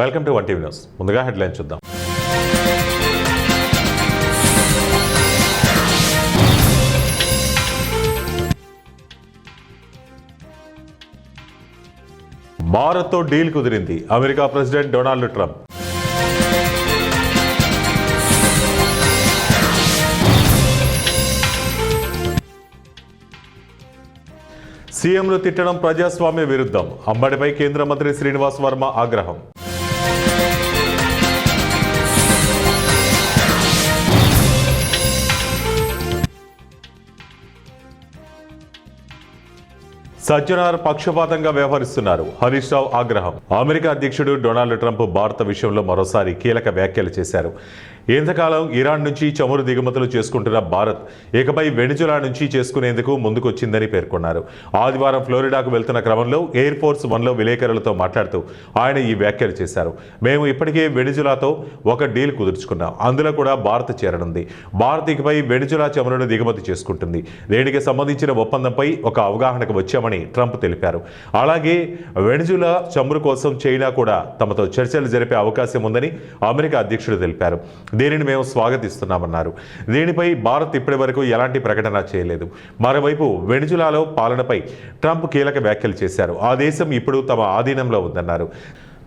Welcome to 1 TV news. ముందుగా headline చూద్దాం. భారత్తో డీల్ కుదిరింది అమెరికా ప్రెసిడెంట్ డొనాల్డ్ ట్రంప్. సీఎంలు తిట్టడం ప్రజాస్వామ్య విరుద్ధం, అంబడిపై కేంద్ర మంత్రి శ్రీనివాస్ వర్మ ఆగ్రహం. సజ్జనార్ పక్షపాతంగా వ్యవహరిస్తున్నారు, హరీష్ రావు ఆగ్రహం. అమెరికా అధ్యక్షుడు డొనాల్డ్ ట్రంప్ భారత విషయంలో మరోసారి కీలక వ్యాఖ్యలు చేశారు. ఇంతకాలం ఇరాన్ నుంచి చమురు దిగుమతులు చేసుకుంటున్న భారత్ ఇకపై వెనిజులా నుంచి చేసుకునేందుకు ముందుకొచ్చిందని పేర్కొన్నారు. ఆదివారం ఫ్లోరిడాకు వెళ్తున్న క్రమంలో ఎయిర్ ఫోర్స్ 1లో విలేకరులతో మాట్లాడుతూ ఆయన ఈ వ్యాఖ్యలు చేశారు. మేము ఇప్పటికే వెనిజులాతో ఒక డీల్ కుదుర్చుకున్నాం, అందులో కూడా భారత్ చేరనుంది. భారత్ ఇకపై వెనిజులా చమురును దిగుమతి చేసుకుంటుంది. దీనికి సంబంధించిన ఒప్పందంపై ఒక అవగాహనకు వచ్చామని ట్రంప్ తెలిపారు. అలాగే వెనిజులా చమురు కోసం చైనా కూడా తమతో చర్చలు జరిపే అవకాశం ఉందని అమెరికా అధ్యక్షుడు తెలిపారు. దీనిని మేము స్వాగతిస్తున్నామన్నారు. దీనిపై భారత్ ఇప్పటి వరకు ఎలాంటి ప్రకటన చేయలేదు. మరోవైపు వెనిజులాలో పాలనపై ట్రంప్ కీలక వ్యాఖ్యలు చేశారు. ఆ దేశం ఇప్పుడు తమ ఆధీనంలో ఉందన్నారు.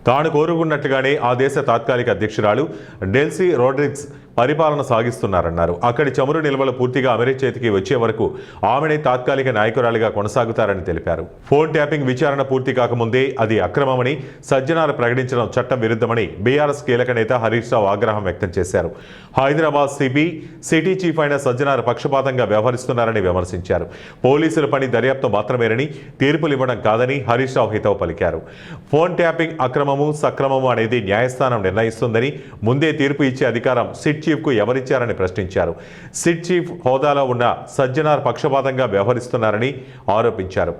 తాను కోరుకున్నట్లుగానే ఆ దేశ తాత్కాలిక అధ్యక్షురాలు డెల్సీ రోడ్రిగ్స్ పరిపాలన సాగిస్తున్నారన్నారు. అక్కడి చమురు నిల్వలు పూర్తిగా అమెరికా చేతికి వచ్చే వరకు ఆమెనే తాత్కాలిక నాయకురాలిగా కొనసాగుతారని తెలిపారు. ఫోన్ ట్యాపింగ్ విచారణ పూర్తి కాకముందే అది అక్రమమని సజ్జనార్ ప్రకటించడం చట్టం విరుద్ధమని బీఆర్ఎస్ కీలక నేత హరీష్ రావు ఆగ్రహం వ్యక్తం చేశారు. హైదరాబాద్ సిటీ చీఫ్ అయిన సజ్జనార్ పక్షపాతంగా వ్యవహరిస్తున్నారని విమర్శించారు. పోలీసుల పని దర్యాప్తు మాత్రమేనని, తీర్పులు ఇవ్వడం కాదని హరీష్ రావు హితవు పలికారు. ఫోన్ ట్యాపింగ్ అక్రమము సక్రమము అనేది న్యాయస్థానం నిర్ణయిస్తుందని, ముందే తీర్పు ఇచ్చే అధికారం సిట్ చీఫ్కు ఎవరిచ్చారని ప్రశ్నించారు. సిట్ చీఫ్ హోదాలో ఉన్న సజ్జనార్ పక్షపాతంగా వ్యవహరిస్తున్నారని ఆరోపించారు.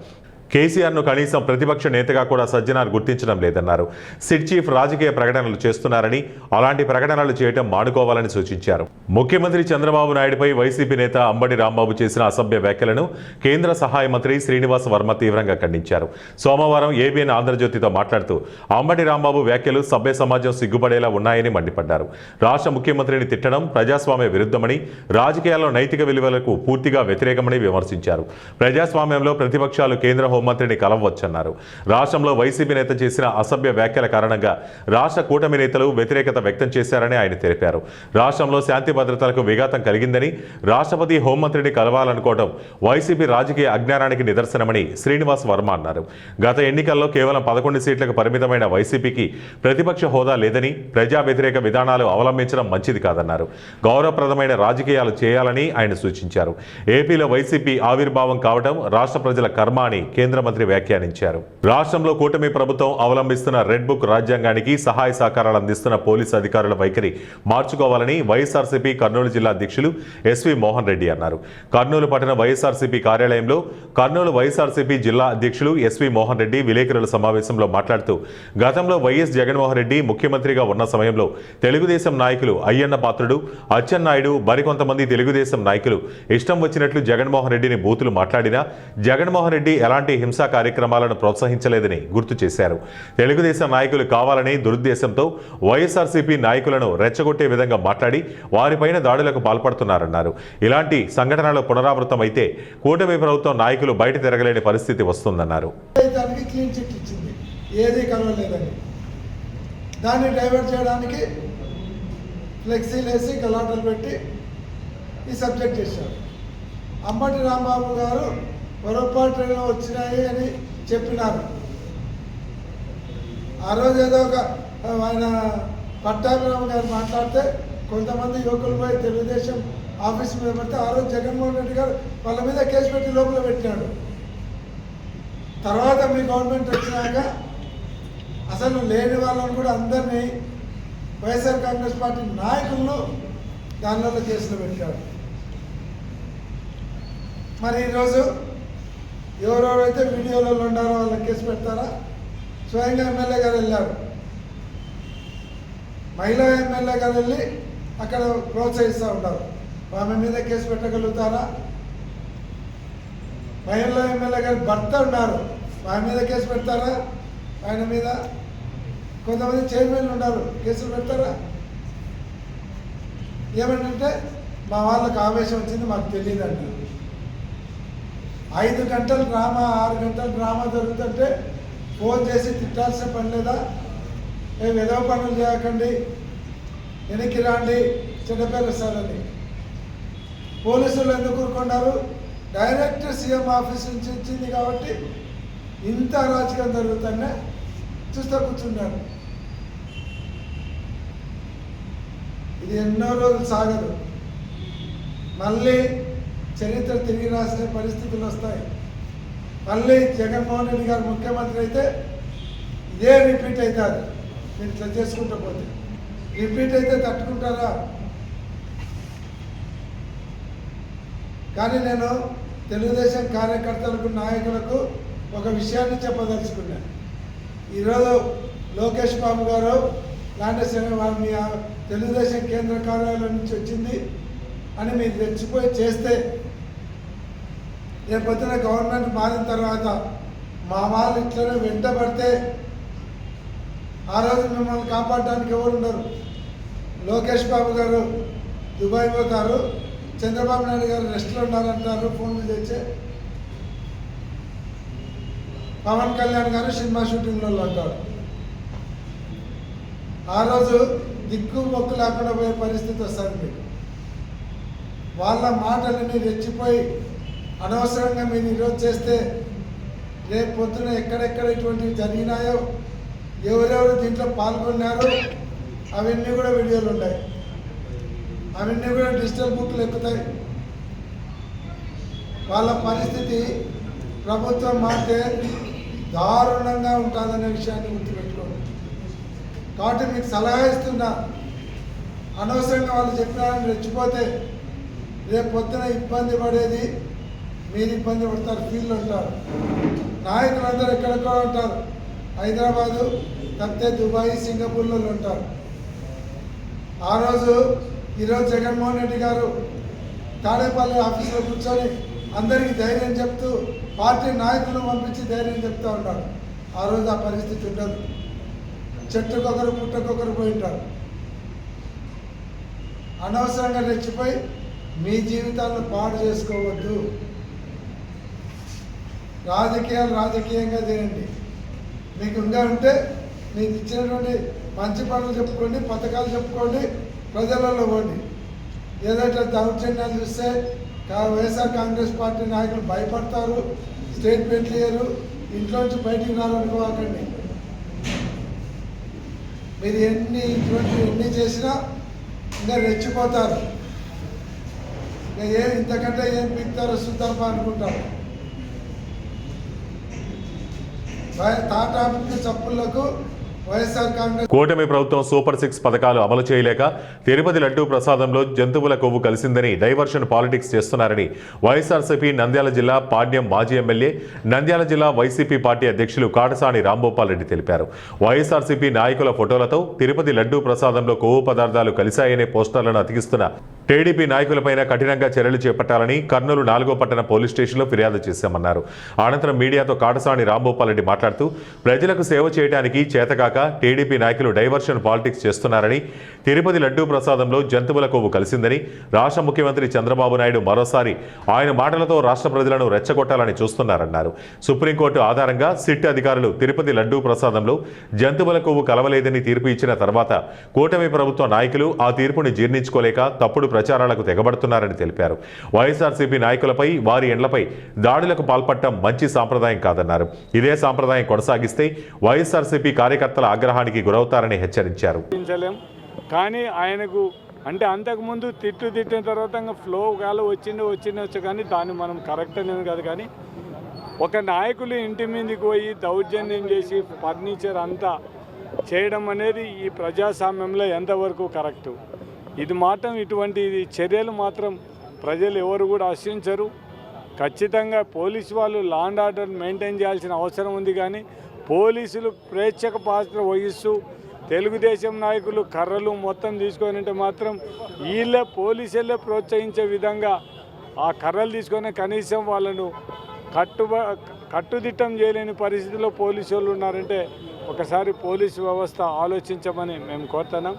కేసీఆర్ను కనీసం ప్రతిపక్ష నేతగా కూడా సజ్జనార్ గుర్తించడం లేదన్నారు. సిట్ చీఫ్ రాజకీయ ప్రకటనలు చేస్తున్నారని, అలాంటి ప్రకటనలు చేయడం మానుకోవాలని సూచించారు. ముఖ్యమంత్రి చంద్రబాబు నాయుడుపై వైసీపీ నేత అంబటి రాంబాబు చేసిన అసభ్య వ్యాఖ్యలను కేంద్ర సహాయ మంత్రి శ్రీనివాస్ వర్మ తీవ్రంగా ఖండించారు. సోమవారం ఏబిఎన్ ఆంధ్రజ్యోతితో మాట్లాడుతూ అంబటి రాంబాబు వ్యాఖ్యలు సభ్య సమాజం సిగ్గుపడేలా ఉన్నాయని మండిపడ్డారు. రాష్ట్ర ముఖ్యమంత్రిని తిట్టడం ప్రజాస్వామ్య విరుద్ధమని, రాజకీయాల్లో నైతిక విలువలకు పూర్తిగా వ్యతిరేకమని విమర్శించారు. ప్రజాస్వామ్యంలో ప్రతిపక్షాలు కేంద్ర హోంమంత్రిని కలవచ్చన్నారు. రాష్ట్రంలో వైసీపీ నేత చేసిన అసభ్య వ్యాఖ్యల కారణంగా రాష్ట్ర కూటమి నేతలు వ్యతిరేకత వ్యక్తం చేశారని ఆయన తెలిపారు. రాష్ట్రంలో శాంతి భద్రతలకు విఘాతం కలిగిందని, రాష్ట్రపతి హోంమంత్రిని కలవాలనుకోవడం వైసీపీ రాజకీయ అజ్ఞానానికి నిదర్శనమని శ్రీనివాస్ వర్మ అన్నారు. గత ఎన్నికల్లో కేవలం 11 సీట్లకు పరిమితమైన వైసీపీకి ప్రతిపక్ష హోదా లేదని, ప్రజా వ్యతిరేక విధానాలు అవలంబించడం మంచిది కాదన్నారు. గౌరవప్రదమైన రాజకీయాలు చేయాలని ఆయన సూచించారు. ఏపీలో వైసీపీ ఆవిర్భావం కావడం రాష్ట్ర ప్రజల కర్మ అని కేంద్ర మంత్రి వ్యాఖ్యానించారు. రాష్ట్రంలో కూటమి ప్రభుత్వం అవలంబిస్తున్న రెడ్ బుక్ రాజ్యాంగానికి సహాయ సహకారాలు అందిస్తున్న పోలీసు అధికారుల వైఖరి మార్చుకోవాలని వైఎస్ఆర్సీపీ కర్నూలు జిల్లా అధ్యక్షులు ఎస్వి మోహన్ రెడ్డి అన్నారు. కర్నూలు పట్టణ వైఎస్ఆర్సీపీ కార్యాలయంలో కర్నూలు వైఎస్ఆర్సీపీ జిల్లా అధ్యక్షులు ఎస్వి మోహన్ రెడ్డి విలేకరుల సమావేశంలో మాట్లాడుతూ, గతంలో వైఎస్ జగన్మోహన్ రెడ్డి ముఖ్యమంత్రిగా ఉన్న సమయంలో తెలుగుదేశం నాయకులు అయ్యన్న పాత్రుడు, అచ్చెన్నాయుడు, మరికొంతమంది తెలుగుదేశం నాయకులు ఇష్టం వచ్చినట్లు జగన్మోహన్ రెడ్డిని బూతులు మాట్లాడినా జగన్మోహన్ రెడ్డి ఎలాంటి హింసా కార్యక్రమాలను ప్రోత్సహించలేదని గుర్తు చేశారు. తెలుగుదేశం నాయకులు కావాలని దురుద్దేశంతో వైఎస్ఆర్సీపీ నాయకులను రెచ్చగొట్టే విధంగా మాట్లాడి వారిపైన దాడులకు పాల్పడుతున్నారన్నారు. ఇలాంటి సంఘటనలు పునరావృతమైతే కూటమి ప్రభుత్వం నాయకులు బయట తిరగలేని పరిస్థితి వస్తుందన్నారు. దాన్ని డైవర్ట్ చేయడానికి ఫ్లెక్సీలు వేసి గలాటలు పెట్టి ఈ సబ్జెక్ట్ చేశారు. అంబటి రాంబాబు గారు పొరపాటులో వచ్చినాయి అని చెప్పినారు. ఆ రోజు ఏదో ఒక ఆయన పట్టాభిరామ్ గారు మాట్లాడితే కొంతమంది యువకులు పోయి తెలుగుదేశం ఆఫీస్ మీద పడితే ఆ రోజు జగన్మోహన్ రెడ్డి గారు వాళ్ళ మీద కేసు పెట్టి లోపల పెట్టినాడు. తర్వాత మీ గవర్నమెంట్ వచ్చినాక అసలు లేని వాళ్ళని కూడా అందరినీ వైఎస్ఆర్ కాంగ్రెస్ పార్టీ నాయకులను దానిలో కేసులు పెట్టాడు. మరి ఈరోజు ఎవరెవరైతే వీడియోలలో ఉన్నారో వాళ్ళకి కేసు పెడతారా? స్వయంగా ఎమ్మెల్యే గారు వెళ్ళారు. మహిళా ఎమ్మెల్యే గారు వెళ్ళి అక్కడ ప్రోత్సహిస్తూ ఉంటారు. ఆమె మీద కేసు పెట్టగలుగుతారా? మహిళా ఎమ్మెల్యే గారి భర్త ఉన్నారు, ఆయన మీద కేసు పెడతారా? ఆయన మీద కొంతమంది చైర్మన్లు ఉన్నారు, కేసులు పెడతారా? ఏమంటే మా వాళ్ళకి ఆవేశం వచ్చింది, మాకు తెలియదు అంటారు. 5 గంటలు డ్రామా 6 గంటలు డ్రామా జరుగుతుంటే ఫోన్ చేసి తిట్టాల్సిన పని లేదా? మేము ఏదో పనులు చేయకండి, వెనక్కి రాండి, చెడ్డ పేరు వస్తుందని. పోలీసులు ఎందుకు ఊరుకున్నారు? డైరెక్ట్ సీఎం ఆఫీస్ నుంచి వచ్చింది కాబట్టి ఇంత అరాచకం జరుగుతుంటే చూస్తూ కూర్చున్నారు. ఇది ఎన్నో రోజులు సాగదు, మళ్ళీ చరిత్ర తిరిగి రాసే పరిస్థితులు వస్తాయి. మళ్ళీ జగన్మోహన్ రెడ్డి గారు ముఖ్యమంత్రి అయితే ఇదే రిపీట్ అవుతుంది. మీరు ఇట్లా చేసుకుంటూ పోతే రిపీట్ అయితే తట్టుకుంటారా? కానీ నేను తెలుగుదేశం కార్యకర్తలకు, నాయకులకు ఒక విషయాన్ని చెప్పదలుచుకున్నాను. ఈరోజు లోకేష్ బాబు గారు లాంటి వారిని తెలుగుదేశం కేంద్ర కార్యాలయం నుంచి వచ్చింది అని మీరు తెచ్చిపోయి చేస్తే, రేపొద్దున గవర్నమెంట్ మారిన తర్వాత మా వాళ్ళు ఇట్లనే వెంటబడితే ఆ రోజు మిమ్మల్ని కాపాడడానికి ఎవరు ఉండరు. లోకేష్ బాబు గారు దుబాయ్ పోతారు, చంద్రబాబు నాయుడు గారు రెస్ట్లో ఉన్నారంటారు, ఫోన్లు తెచ్చే. పవన్ కళ్యాణ్ గారు సినిమా షూటింగ్లలో అంటారు. ఆ రోజు దిక్కు మొక్కు లేకుండా పోయే పరిస్థితి వస్తుంది మీకు. వాళ్ళ మాటలని రెచ్చిపోయి అనవసరంగా మీరు ఈరోజు చేస్తే రేపు పొద్దున ఎక్కడెక్కడ ఇటువంటివి జరిగినాయో, ఎవరెవరు దీంట్లో పాల్గొన్నారో అవన్నీ కూడా వీడియోలు ఉన్నాయి, అవన్నీ కూడా డిజిటల్ బుక్లు ఎక్కుతాయి. వాళ్ళ పరిస్థితి ప్రభుత్వం మారితే దారుణంగా ఉంటుందనే విషయాన్ని గుర్తుపెట్టుకోండి. కాబట్టి మీకు సలహా ఇస్తున్నా, అనవసరంగా వాళ్ళు చెప్పినారని రెచ్చిపోతే రేపు పొద్దున ఇబ్బంది పడేది మీరు, ఇబ్బంది పడతారు, ఫీల్డ్ ఉంటారు. నాయకులందరూ ఎక్కడెక్కడ ఉంటారు, హైదరాబాదు తప్పితే దుబాయ్, సింగపూర్లో ఉంటారు. ఆ రోజు ఈరోజు జగన్మోహన్ రెడ్డి గారు తాడేపల్లి ఆఫీసులో కూర్చొని అందరికీ ధైర్యం చెప్తూ పార్టీ నాయకులను పంపించి ధైర్యం చెప్తూ ఉంటారు. ఆ రోజు ఆ పరిస్థితి ఉండదు. చెట్టుకొకరు పుట్టకొకరు పోయి ఉంటారు. అనవసరంగా రెచ్చిపోయి మీ జీవితాలను పాడు చేసుకోవద్దు. రాజకీయాలు రాజకీయంగా చేయండి. మీకు ఇంకా ఉంటే మీకు ఇచ్చినటువంటి మంచి పనులు చెప్పుకోండి, పథకాలు చెప్పుకోండి, ప్రజలలో పోండి. ఏదైతే దౌర్జన్యాలు చూస్తే వైఎస్ఆర్ కాంగ్రెస్ పార్టీ నాయకులు భయపడతారు, స్టేట్మెంట్లు ఇయ్యరు, ఇంట్లోంచి బయటికి రావాలనుకోకండి. మీరు ఎన్ని చేసినా ఇంకా రెచ్చిపోతారు. ఇంకా ఇంతకంటే ఏం పిక్తారో చూద్దామా అనుకుంటారు. తాటాకు చప్పుళ్లకు వైఎస్ఆర్ కాంగ్రెస్ కూటమి ప్రభుత్వం సూపర్ 6 పథకాలు అమలు చేయలేక తిరుపతి లడ్డూ ప్రసాదంలో జంతువుల కొవ్వు కలిసిందని డైవర్షన్ పాలిటిక్స్ చేస్తున్నారని వైఎస్ఆర్సీపీ నంద్యాల జిల్లా పాడ్యం మాజీ ఎమ్మెల్యే, నంద్యాల జిల్లా వైసీపీ పార్టీ అధ్యక్షులు కాటసాని రాంభూపాల్ రెడ్డి తెలిపారు. వైఎస్ఆర్సీపీ నాయకుల ఫోటోలతో తిరుపతి లడ్డూ ప్రసాదంలో కొవ్వు పదార్థాలు కలిశాయనే పోస్టర్లను అతికిస్తున్న టీడీపీ నాయకులపైన కఠినంగా చర్యలు చేపట్టాలని కర్నూలు 4వ పట్టణ పోలీస్ స్టేషన్లో ఫిర్యాదు చేశామన్నారు. అనంతరం మీడియాతో కాటసాని రాంభూపాల్ రెడ్డి మాట్లాడుతూ ప్రజలకు సేవ చేయడానికి చేతకాక టీడీపీ నాయకులు డైవర్షన్ పాలిటిక్స్ చేస్తున్నారని, తిరుపతి లడ్డూ ప్రసాదంలో జంతువుల కొవ్వు కలిసిందని, రాష్ట్ర ముఖ్యమంత్రి చంద్రబాబు నాయుడు మరోసారి ఆయన మాటలతో రాష్ట్ర ప్రజలను రెచ్చగొట్టాలని చూస్తున్నారన్నారు. సుప్రీంకోర్టు ఆధారంగా సిట్ అధికారులు తిరుపతి లడ్డూ ప్రసాదంలో జంతువుల కొవ్వు కలవలేదని తీర్పు ఇచ్చిన తర్వాత కూటమి ప్రభుత్వ నాయకులు ఆ తీర్పుని జీర్ణించుకోలేక తప్పుడు ప్రచారాలకు తెగబడుతున్నారని తెలిపారు. వైఎస్ఆర్సీపీ నాయకులపై, వారి ఇండ్లపై దాడులకు పాల్పడటం మంచి సాంప్రదాయం కాదన్నారు. ఇదే సాంప్రదాయం కొనసాగిస్తే వైఎస్ఆర్సీపీ కార్యకర్తల ఆగ్రహానికి గురవుతారని హెచ్చరించారు. కానీ ఆయనకు అంటే అంతకుముందు తిట్టిన తర్వాత ఫ్లో గాలో వచ్చిండొచ్చు కానీ దాన్ని మనం కరెక్ట్ అనేది కాదు. కానీ ఒక నాయకులు ఇంటి మీదకి పోయి దౌర్జన్యం చేసి ఫర్నిచర్ అంతా చేయడం అనేది ఈ ప్రజాస్వామ్యంలో ఎంతవరకు కరెక్టు? ఇది మాత్రం ఇటువంటి చర్యలు మాత్రం ప్రజలు ఎవరు కూడా హర్షించరు. ఖచ్చితంగా పోలీసు వాళ్ళు లా అండ్ ఆర్డర్ మెయింటైన్ చేయాల్సిన అవసరం ఉంది. కానీ పోలీసులు ప్రేక్షక పాత్ర వహిస్తూ తెలుగుదేశం నాయకులు కర్రలు మొత్తం తీసుకొని మాత్రం పోలీసులే ప్రోత్సహించే విధంగా ఆ కర్రలు తీసుకొని కనీసం వాళ్ళను కట్టుదిట్టం చేయలేని పరిస్థితిలో పోలీసు వాళ్ళు ఉన్నారంటే ఒకసారి పోలీసు వ్యవస్థ ఆలోచించమని మేము కోరుతున్నాం.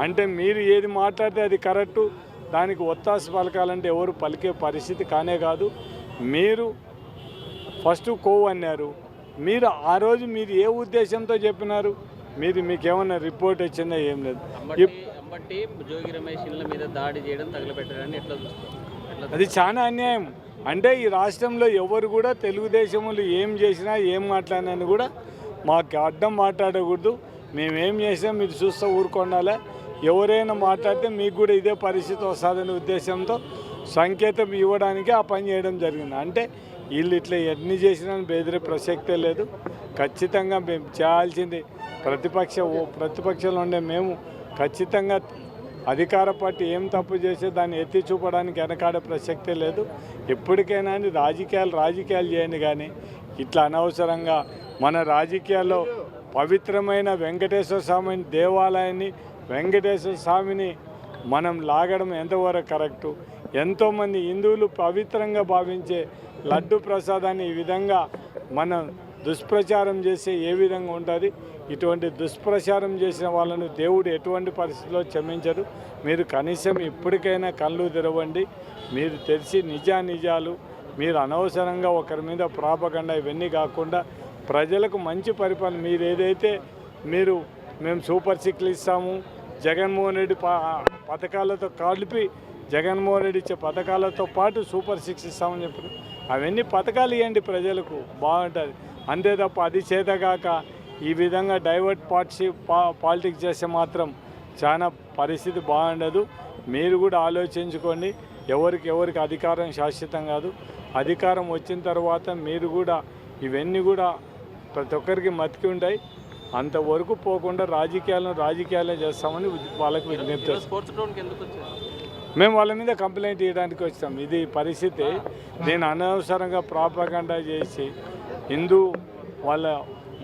అంటే మీరు ఏది మాట్లాడితే అది కరెక్టు, దానికి ఒత్తాసు పలకాలంటే ఎవరు పలికే పరిస్థితి కానే కాదు. మీరు ఫస్ట్ అన్నారు, మీరు ఆ రోజు మీరు ఏ ఉద్దేశంతో చెప్పినారు, మీకేమన్నా రిపోర్ట్ వచ్చిందా? ఏం లేదు. జోగి రమేష్ ఇళ్ళ మీద దాడి చేయడం తగలబెట్టడాన్ని ఎట్లా చూస్తారు? అది చాలా అన్యాయం. అంటే ఈ రాష్ట్రంలో ఎవరు కూడా తెలుగుదేశంలో ఏం చేసినా ఏం మాట్లాడినా కూడా మాకు అడ్డం మాట్లాడకూడదు. మేమేం చేసినా మీరు చూస్తూ ఊరుకొండాలే. ఎవరైనా మాట్లాడితే మీకు కూడా ఇదే పరిస్థితి వస్తుందనే ఉద్దేశంతో సంకేతం ఇవ్వడానికి ఆ పని చేయడం జరిగింది. అంటే వీళ్ళు ఇట్లా ఎన్ని చేసినా బెదిరే ప్రసక్తే లేదు. ఖచ్చితంగా మేము చేయాల్సింది ప్రతిపక్షంలో ఉండే మేము ఖచ్చితంగా అధికార పార్టీ ఏం తప్పు చేస్తే దాన్ని ఎత్తి చూపడానికి వెనకాడే ప్రసక్తే లేదు. ఎప్పటికైనా రాజకీయాలు చేయండి, కానీ ఇట్లా అనవసరంగా మన రాజకీయాల్లో పవిత్రమైన వెంకటేశ్వర స్వామి దేవాలయాన్ని, వెంకటేశ్వర స్వామిని మనం లాగడం ఎంతవరకు కరెక్టు? ఎంతోమంది హిందువులు పవిత్రంగా భావించే లడ్డు ప్రసాదాన్ని ఈ విధంగా మనం దుష్ప్రచారం చేస్తే ఏ విధంగా ఉంటుంది? ఇటువంటి దుష్ప్రచారం చేసిన వాళ్ళను దేవుడు ఎటువంటి పరిస్థితిలో క్షమించరు. మీరు కనీసం ఇప్పటికైనా కళ్ళు తెరవండి. మీరు తెలిసి నిజాలు మీరు అనవసరంగా ఒకరి మీద ప్రాపగండా ఇవన్నీ కాకుండా ప్రజలకు మంచి పరిపాలన మీరు ఏదైతే మేము సూపర్ సిక్స్లు ఇస్తాము, జగన్మోహన్ రెడ్డి పథకాలతో కలిపి జగన్మోహన్ రెడ్డి ఇచ్చే పథకాలతో పాటు సూపర్ సిక్స్ ఇస్తామని చెప్పారు. అవన్నీ పథకాలు ఇవ్వండి, ప్రజలకు బాగుంటుంది. అంతే తప్ప అది చేతగాక ఈ విధంగా డైవర్ట్ పాలిటిక్స్ చేస్తే మాత్రం చాలా పరిస్థితి బాగుండదు. మీరు కూడా ఆలోచించుకోండి. ఎవరికి అధికారం శాశ్వతం కాదు. అధికారం వచ్చిన తర్వాత మీరు కూడా ఇవన్నీ కూడా ప్రతి ఒక్కరికి మతికి ఉంటాయి. అంతవరకు పోకుండా రాజకీయాలే చేస్తామని వాళ్ళకి విజ్ఞప్తి చేస్తాం. మేము వాళ్ళ మీద కంప్లైంట్ ఇవ్వడానికి వచ్చాం. ఇది పరిస్థితి. నేను అనవసరంగా ప్రాపగండా చేసి హిందూ వాళ్ళ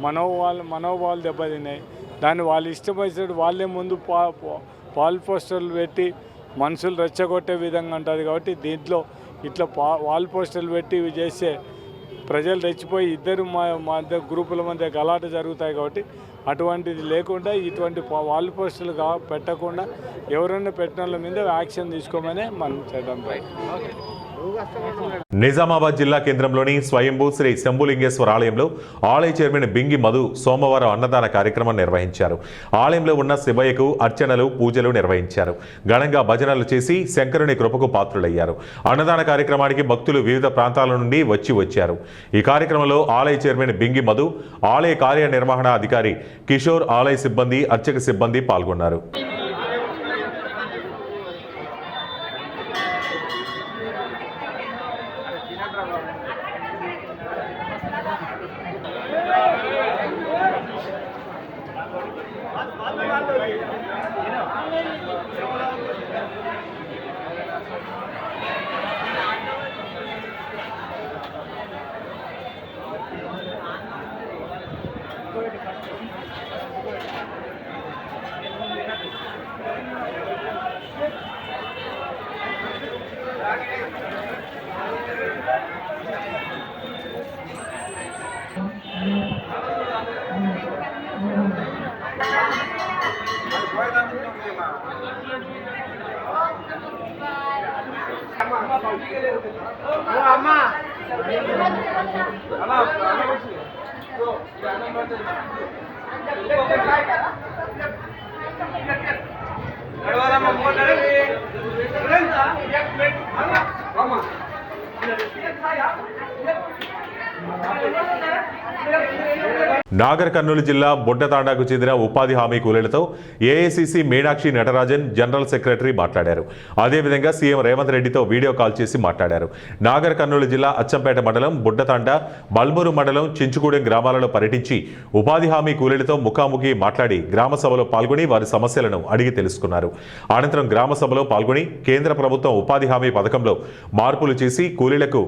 మనోభావాలు దెబ్బతిన్నాయి. దాన్ని వాళ్ళు ఇష్టమైనట్టు వాళ్ళే ముందు పాల్ పోస్టర్లు పెట్టి మనుషులు రెచ్చగొట్టే విధంగా ఉంటుంది. కాబట్టి దీంట్లో ఇట్లా వాల్ పోస్టర్లు పెట్టి ఇవి చేస్తే ప్రజలు రెచ్చిపోయి ఇద్దరు మధ్య గ్రూపుల మధ్య గలాట జరుగుతాయి. కాబట్టి అటువంటిది లేకుండా ఇటువంటి వాల్ పోస్టులు పెట్టకుండా ఎవరైనా పెట్టిన వాళ్ళ మీద యాక్షన్ తీసుకోమని మనం చేయడం. నిజామాబాద్ జిల్లా కేంద్రంలోని స్వయంభూ శ్రీ శంభులింగేశ్వర ఆలయంలో ఆలయ చైర్మన్ బింగి మధు సోమవారం అన్నదాన కార్యక్రమం నిర్వహించారు. ఆలయంలో ఉన్న శివయ్యకు అర్చనలు, పూజలు నిర్వహించారు. ఘనంగా భజనలు చేసి శంకరుని కృపకు పాత్రులయ్యారు. అన్నదాన కార్యక్రమానికి భక్తులు వివిధ ప్రాంతాల నుండి వచ్చారు. ఈ కార్యక్రమంలో ఆలయ చైర్మన్ బింగి మధు, ఆలయ కార్యనిర్వహణ అధికారి కిషోర్, ఆలయ సిబ్బంది, అర్చక సిబ్బంది పాల్గొన్నారు. నాగర్ కర్నూలు జిల్లా బుడ్డతాండాకు చెందిన ఉపాధి హామీ కూలీలతో AICC Meenakshi Natarajan general secretary మాట్లాడారు. అదేవిధంగా సీఎం రేవంత్ రెడ్డితో వీడియో కాల్ చేసి మాట్లాడారు. నాగర్ కర్నూలు జిల్లా అచ్చంపేట మండలం బుడ్డతాండ, బల్మూరు మండలం చించుగూడెం గ్రామాలలో పర్యటించి ఉపాధి హామీ కూలీలతో ముఖాముఖి మాట్లాడి గ్రామ సభలో పాల్గొని వారి సమస్యలను అడిగి తెలుసుకున్నారు. అనంతరం గ్రామ సభలో పాల్గొని కేంద్ర ప్రభుత్వం ఉపాధి హామీ పథకంలో మార్పులు చేసి కూలీలకు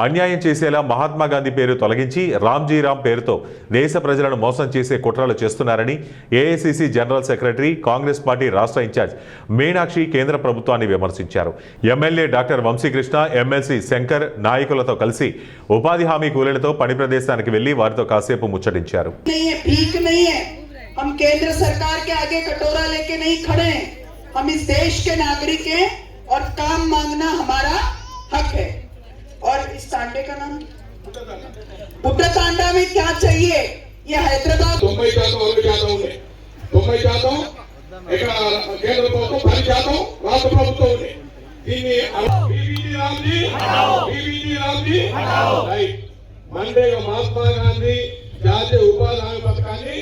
అన్యాయం చేసేలా మహాత్మా గాంధీ పేరు తొలగించి రామ్జీరామ్ పేరుతో దేశ ప్రజలను మోసం చేసే కుట్రలు చేస్తున్నారని AICC general secretary Congress party రాష్ట్ర ఇన్ఛార్జ్ మీనాక్షి కేంద్ర ప్రభుత్వాన్ని విమర్శించారు. MLA doctor Vamshi Krishna, MLC Shankar నాయకులతో కలిసి ఉపాధి హామీ కూలీలతో పని ప్రదేశానికి వెళ్లి వారితో కాసేపు ముచ్చటించారు. हम केंद्र सरकार के आगे कटोरा लेके नहीं खड़े हैं। हम इस देश के नागरिक हैं और काम मांगना हमारा हक है। और इस तांडे का नाम बुड्ढा तांडा में क्या चाहिए? ये हैदराबाद 90% ఇక్కడ కేంద్ర ప్రభుత్వం 10% రాష్ట్ర ప్రభుత్వం ఉంది. దీన్ని మండేగా మహాత్మా గాంధీ జాతీయ ఉపాధి హామీ పథకాన్ని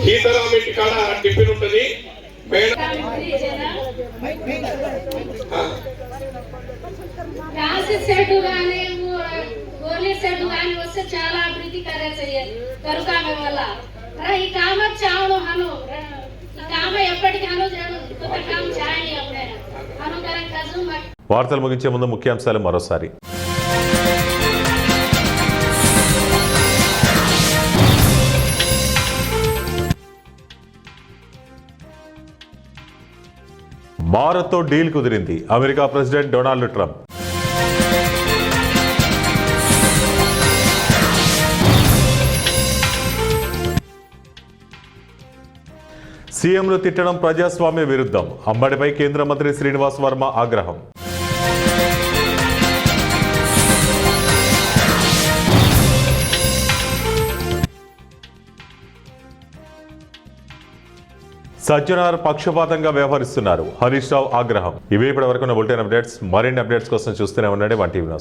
సీతారామింటి కాడ టిఫిన్ ఉంటుంది. వస్తే చాలా అభివృద్ధి करायचं కరుకామె వల్ల ఈ కామత్ చావను హను ఈ కామ ఎప్పటికీ హను కొత్త కామ చాయని అప్పుడే హను కరం కజు వార్తలు ముగించే ముందు ముఖ్యాంశాలు మరోసారి. భారత్తో డీల్ కుదిరింది అమెరికా ప్రెసిడెంట్ డొనాల్డ్ ట్రంప్. సీఎంలు తిట్టడం ప్రజాస్వామ్య విరుద్ధం, అంబడిపై కేంద్ర మంత్రి శ్రీనివాస్ వర్మ ఆగ్రహం. సజ్జనార్ పక్షపాతంగా వ్యవహరిస్తున్నారు, హరీష్ రావు ఆగ్రహం. ఇవే ఇప్పటి వరకు బులెటిన్ అప్డేట్స్. మరిన్ని అప్డేట్స్ కోసం చూస్తూనే ఉండండి 1 టీవీ న్యూస్.